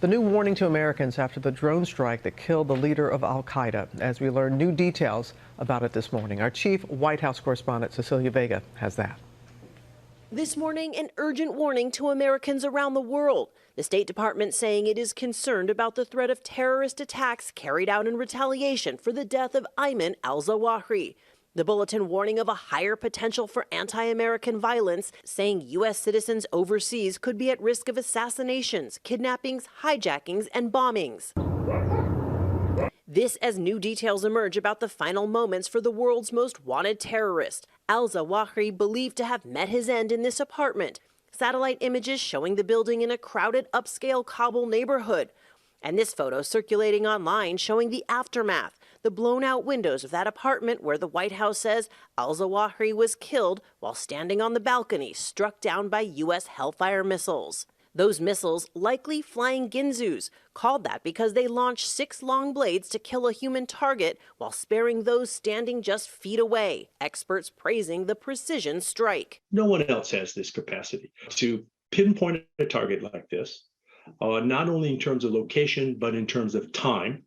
The new warning to Americans after the drone strike that killed the leader of Al-Qaeda. As we learn new details about it this morning, our chief White House correspondent Cecilia Vega has that. This morning, an urgent warning to Americans around the world. The State Department saying it is concerned about the threat of terrorist attacks carried out in retaliation for the death of Ayman al-Zawahiri. The bulletin warning of a higher potential for anti-American violence, saying U.S. citizens overseas could be at risk of assassinations, kidnappings, hijackings, and bombings. This as new details emerge about the final moments for the world's most wanted terrorist. Al-Zawahiri believed to have met his end in this apartment. Satellite images showing the building in a crowded upscale Kabul neighborhood. And this photo circulating online showing the aftermath, the blown out windows of that apartment where the White House says Al-Zawahiri was killed while standing on the balcony, struck down by U.S. Hellfire missiles. Those missiles, likely flying Ginzus, called that because they launched 6 long blades to kill a human target while sparing those standing just feet away. Experts praising the precision strike. No one else has this capacity to pinpoint a target like this, not only in terms of location, but in terms of time,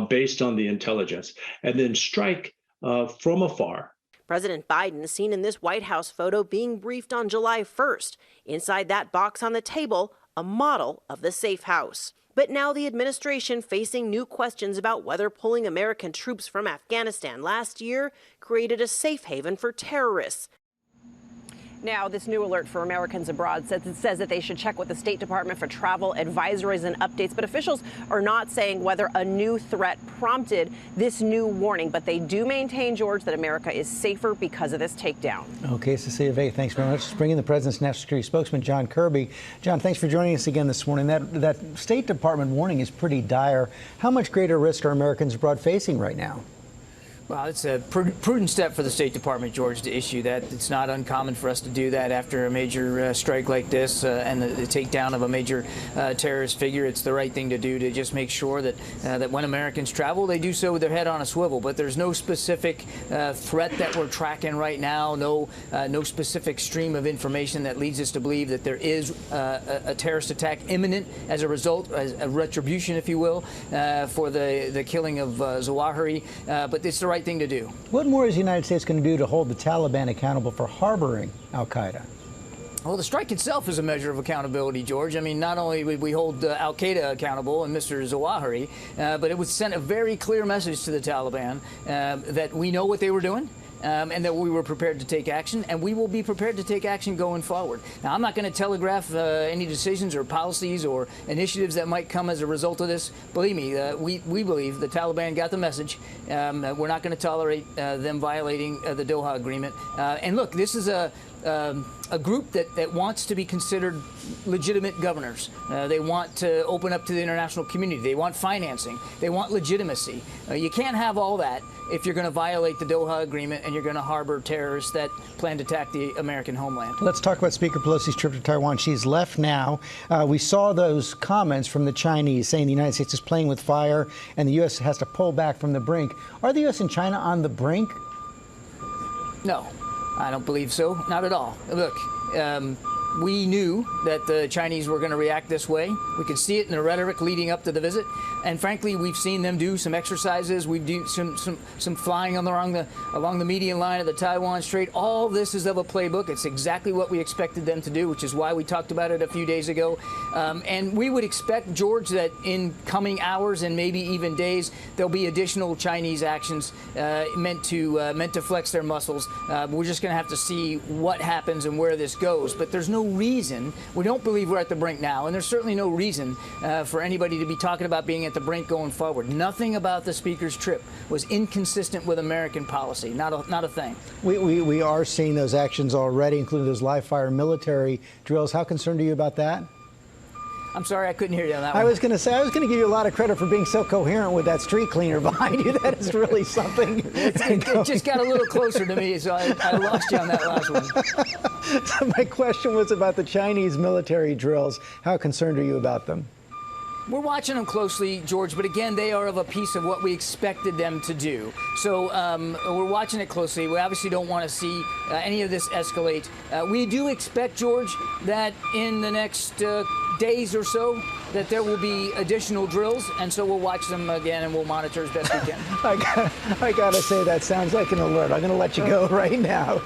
based on the intelligence, and then strike from afar. President Biden seen in this White House photo being briefed on July 1st. Inside that box on the table, a model of the safe house. But now the administration facing new questions about whether pulling American troops from Afghanistan last year created a safe haven for terrorists. Now, this new alert for Americans abroad says that they should check with the State Department for travel advisories and updates. But officials are not saying whether a new threat prompted this new warning. But they do maintain, George, that America is safer because of this takedown. Okay, Cecilia Vega, thanks very much. Let's bring in the President's National Security spokesman, John Kirby. John, thanks for joining us again this morning. That State Department warning is pretty dire. How much greater risk are Americans abroad facing right now? Well, it's a prudent step for the State Department, George, to issue that. It's not uncommon for us to do that after a major strike like this and the takedown of a major terrorist figure. It's the right thing to do to just make sure that that when Americans travel, they do so with their head on a swivel. But there's no specific threat that we're tracking right now, no specific stream of information that leads us to believe that there is a terrorist attack imminent as a result, as a retribution, if you will, for the killing of Zawahiri. But it's the right thing to do. What more is the United States going to do to hold the Taliban accountable for harboring Al-Qaeda? Well, the strike itself is a measure of accountability, George. I mean, not only would we hold Al-Qaeda accountable and Mr. Zawahiri, but it would send a very clear message to the Taliban that we know what they were doing. And that we were prepared to take action, and we will be prepared to take action going forward. Now, I'm not going to telegraph any decisions or policies or initiatives that might come as a result of this. Believe me, we believe the Taliban got the message. We're not going to tolerate them violating the Doha Agreement. And look, this is a group that wants to be considered legitimate governors. They want to open up to the international community. They want financing. They want legitimacy. You can't have all that if you're going to violate the Doha Agreement and you're going to harbor terrorists that plan to attack the American homeland. Let's talk about Speaker Pelosi's trip to Taiwan. She's left now. We saw those comments from the Chinese saying the United States is playing with fire and the U.S. has to pull back from the brink. Are the U.S. and China on the brink? No, I don't believe so. Not at all. Look, we knew that the Chinese were going to react this way. We could see it in the rhetoric leading up to the visit. And frankly, we've seen them do some exercises. We've done some flying along the median line of the Taiwan Strait. All this is of a playbook. It's exactly what we expected them to do, which is why we talked about it a few days ago. And we would expect, George, that in coming hours and maybe even days, there'll be additional Chinese actions meant to flex their muscles. We're just going to have to see what happens and where this goes. But there's no reason. We don't believe we're at the brink now, and there's certainly no reason for anybody to be talking about being at the brink going forward. Nothing about the Speaker's trip was inconsistent with American policy. Not a thing. We are seeing those actions already, including those live-fire military drills. How concerned are you about that? I'm sorry, I couldn't hear you on that one. I was going to say, I was going to give you a lot of credit for being so coherent with that street cleaner behind you. That is really something. It just got a little closer to me, so I lost you on that last one. So my question was about the Chinese military drills. How concerned are you about them? We're watching them closely, George, but again, they are of a piece of what we expected them to do. So we're watching it closely. We obviously don't want to see any of this escalate. We do expect, George, that in the next days or so that there will be additional drills, and so we'll watch them again and we'll monitor as best we can. I gotta say, that sounds like an alert. I'm going to let you go right now.